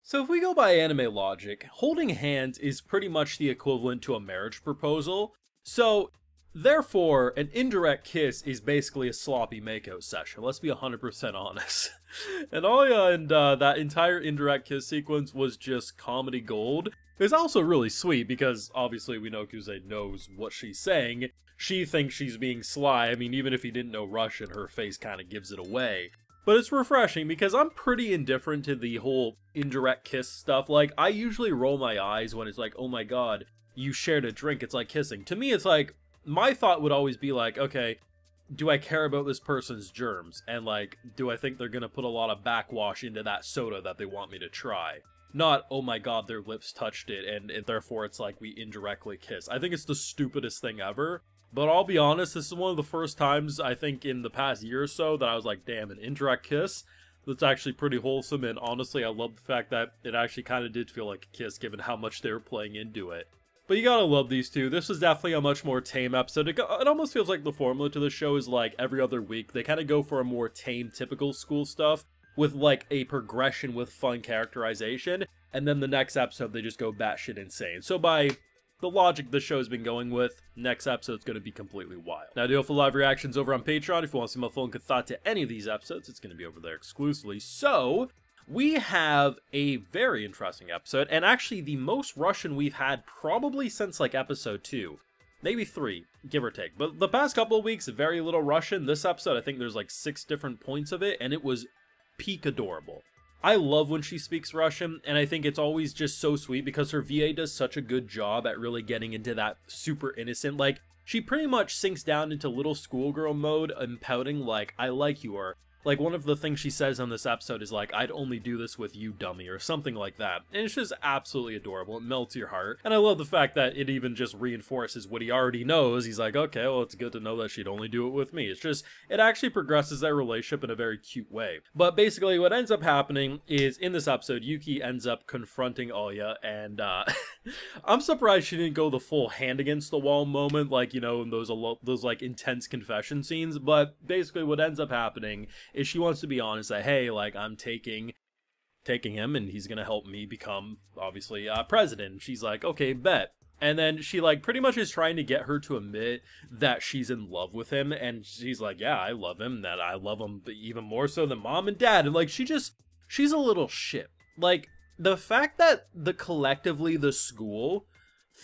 So if we go by anime logic, holding hands is pretty much the equivalent to a marriage proposal. So therefore, an indirect kiss is basically a sloppy makeout session. Let's be 100% honest. And that entire indirect kiss sequence was just comedy gold. It's also really sweet because obviously we know Kuze knows what she's saying. She thinks she's being sly. I mean, even if he didn't know Russian, her face kind of gives it away. But it's refreshing because I'm pretty indifferent to the whole indirect kiss stuff. Like, I usually roll my eyes when it's like, oh my god, you shared a drink, it's like kissing. To me, it's like, my thought would always be like, okay, do I care about this person's germs? And like, do I think they're gonna put a lot of backwash into that soda that they want me to try? Not, oh my god, their lips touched it, and therefore it's like we indirectly kiss. I think it's the stupidest thing ever. But I'll be honest, this is one of the first times, I think, in the past year or so that I was like, damn, an indirect kiss? That's actually pretty wholesome, and honestly, I love the fact that it actually kind of did feel like a kiss, given how much they were playing into it. But you gotta love these two. This was definitely a much more tame episode. It almost feels like the formula to the show is like every other week. They kind of go for a more tame, typical school stuff, with like a progression with fun characterization, and then the next episode they just go batshit insane. So by the logic the show's been going with, next episode's going to be completely wild. Now, I do have full live reactions over on Patreon. If you want to see my full and good thought to any of these episodes, it's going to be over there exclusively. So, we have a very interesting episode, and actually the most Russian we've had probably since like episode 2. Maybe 3, give or take. But the past couple of weeks, very little Russian. This episode, I think there's like 6 different points of it, and it was peak adorable. I love when she speaks Russian, and I think it's always just so sweet because her VA does such a good job at really getting into that super innocent, like, she pretty much sinks down into little schoolgirl mode and pouting like, I like you, or like one of the things she says on this episode is like, I'd only do this with you, dummy, or something like that. And it's just absolutely adorable. It melts your heart. And I love the fact that it even just reinforces what he already knows. He's like, okay, well, it's good to know that she'd only do it with me. It's just, it actually progresses their relationship in a very cute way. But basically what ends up happening is in this episode, Yuki ends up confronting Alya, and I'm surprised she didn't go the full hand against the wall moment, like, you know, in those like intense confession scenes. But basically what ends up happening is she wants to be honest that, hey, like, I'm taking him and he's gonna help me become, obviously, president. She's like, okay, bet. And then she, like, pretty much is trying to get her to admit that she's in love with him, and she's like, yeah, I love him, that I love him even more so than mom and dad. And like, she's a little shit. Like, the fact that collectively the school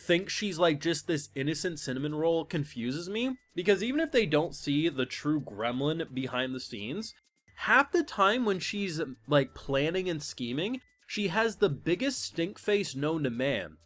thinks she's like just this innocent cinnamon roll confuses me, because even if they don't see the true gremlin behind the scenes, half the time when she's like planning and scheming, she has the biggest stink face known to man.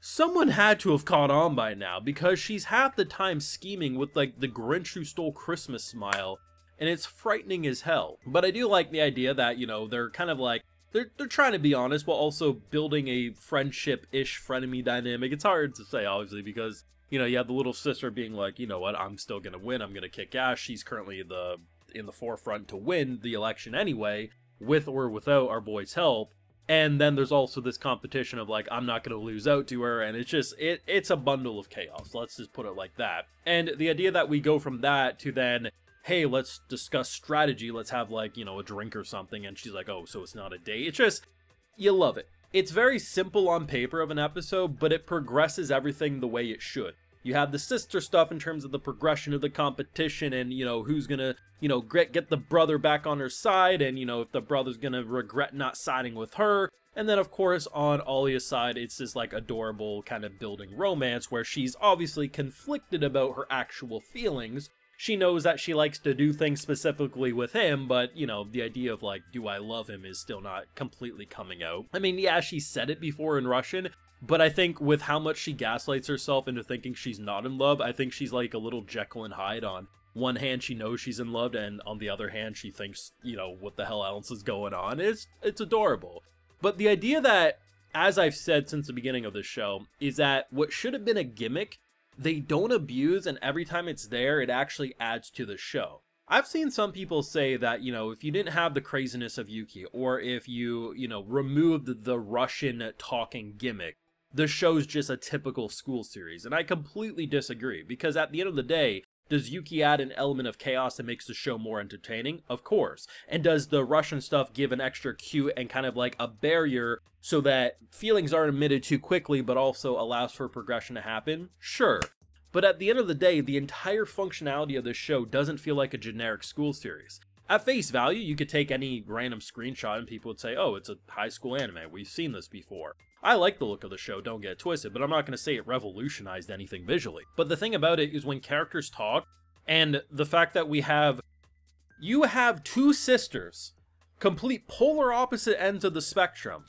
Someone had to have caught on by now, because she's half the time scheming with like the Grinch who stole Christmas smile, and it's frightening as hell. But I do like the idea that, you know, they're kind of like, they're trying to be honest while also building a friendship-ish frenemy dynamic. It's hard to say, obviously, because, you know, you have the little sister being like, you know what, I'm still gonna win, I'm gonna kick ass. She's currently in the forefront to win the election anyway, with or without our boy's help. And then there's also this competition of like, I'm not gonna lose out to her, and it's just, it's a bundle of chaos. Let's just put it like that. And the idea that we go from that to then, hey, let's discuss strategy, let's have like, you know, a drink or something, and she's like, oh, so it's not a date. It's just, you love it. It's very simple on paper of an episode, but it progresses everything the way it should. You have the sister stuff in terms of the progression of the competition, and, you know, who's gonna, you know, get the brother back on her side, and, you know, if the brother's gonna regret not siding with her. And then, of course, on Alya's side, it's this, like, adorable kind of building romance where she's obviously conflicted about her actual feelings. She knows that she likes to do things specifically with him, but, you know, the idea of, like, do I love him is still not completely coming out. I mean, yeah, she said it before in Russian, but I think with how much she gaslights herself into thinking she's not in love, I think she's like a little Jekyll and Hyde. On one hand, she knows she's in love, and on the other hand, she thinks, you know, what the hell else is going on. It's adorable. But the idea that, as I've said since the beginning of this show, is that what should have been a gimmick, they don't abuse, and every time it's there, it actually adds to the show. I've seen some people say that, you know, if you didn't have the craziness of Yuki, or if you know, removed the Russian talking gimmick, the show's just a typical school series. And I completely disagree, because at the end of the day, Does Yuki add an element of chaos that makes the show more entertaining? Of course. And does the Russian stuff give an extra cue and kind of like a barrier so that feelings aren't emitted too quickly but also allows for progression to happen? Sure. But at the end of the day, the entire functionality of this show doesn't feel like a generic school series. At face value, you could take any random screenshot and people would say, oh, it's a high school anime, we've seen this before. I like the look of the show, don't get it twisted, but I'm not going to say it revolutionized anything visually. But the thing about it is when characters talk, and the fact that you have two sisters, complete polar opposite ends of the spectrum.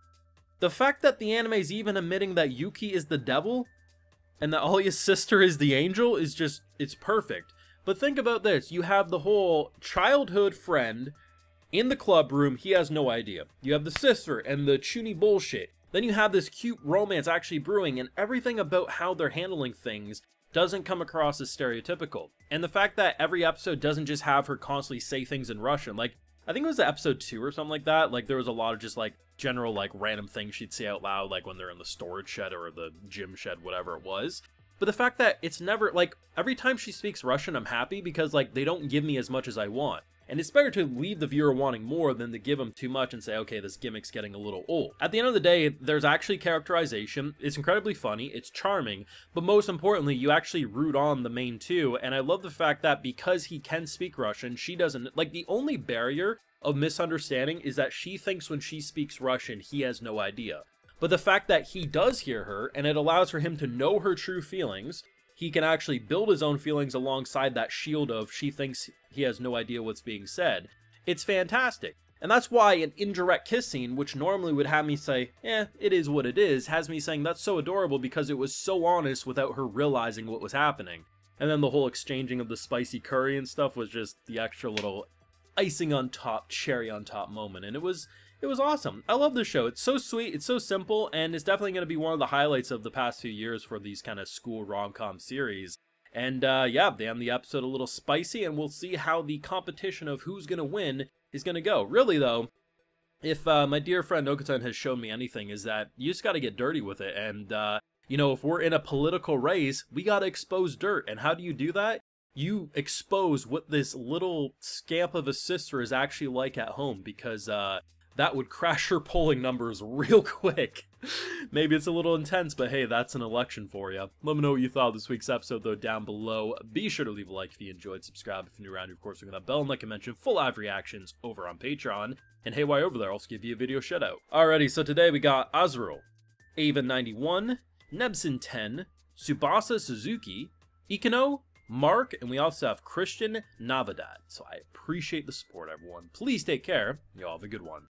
The fact that the anime is even admitting that Yuki is the devil, and that Alya's sister is the angel is just, it's perfect. But think about this, you have the whole childhood friend in the club room, he has no idea. You have the sister and the chuny bullshit. Then you have this cute romance actually brewing, and everything about how they're handling things doesn't come across as stereotypical. And the fact that every episode doesn't just have her constantly say things in Russian, like, I think it was episode 2 or something like that, like there was a lot of just like general like random things she'd say out loud, like when they're in the storage shed or the gym shed, whatever it was. But the fact that it's never, like, every time she speaks Russian, I'm happy because, like, they don't give me as much as I want. And it's better to leave the viewer wanting more than to give them too much and say, okay, this gimmick's getting a little old. At the end of the day, there's actually characterization, it's incredibly funny, it's charming, but most importantly, you actually root on the main two, and I love the fact that because he can speak Russian, she doesn't. Like, the only barrier of misunderstanding is that she thinks when she speaks Russian, he has no idea. But the fact that he does hear her, and it allows for him to know her true feelings, he can actually build his own feelings alongside that shield of she thinks he has no idea what's being said. It's fantastic. And that's why an indirect kiss scene, which normally would have me say, it is what it is, has me saying that's so adorable because it was so honest without her realizing what was happening. And then the whole exchanging of the spicy curry and stuff was just the extra little icing on top, cherry on top moment. And it was awesome. I love this show. It's so sweet, it's so simple, and it's definitely going to be one of the highlights of the past few years for these kind of school rom-com series. And yeah, they end the episode a little spicy, and we'll see how the competition of who's going to win is going to go. Really, though, if my dear friend Okutan has shown me anything, is that you just got to get dirty with it. And, you know, if we're in a political race, we got to expose dirt. And how do you do that? You expose what this little scamp of a sister is actually like at home, because, that would crash her polling numbers real quick. Maybe it's a little intense, but hey, that's an election for you. Let me know what you thought of this week's episode, though, down below. Be sure to leave a like if you enjoyed, subscribe if you're new around here, of course, ring that bell, and like I mentioned, full live reactions over on Patreon. And hey, while you're over there, I'll also give you a video shout-out. Alrighty, so today we got Azrael, Ava91, Nebson10, Tsubasa Suzuki, Ikano, Mark, and we also have Christian Navidad. So I appreciate the support, everyone. Please take care. Y'all have a good one.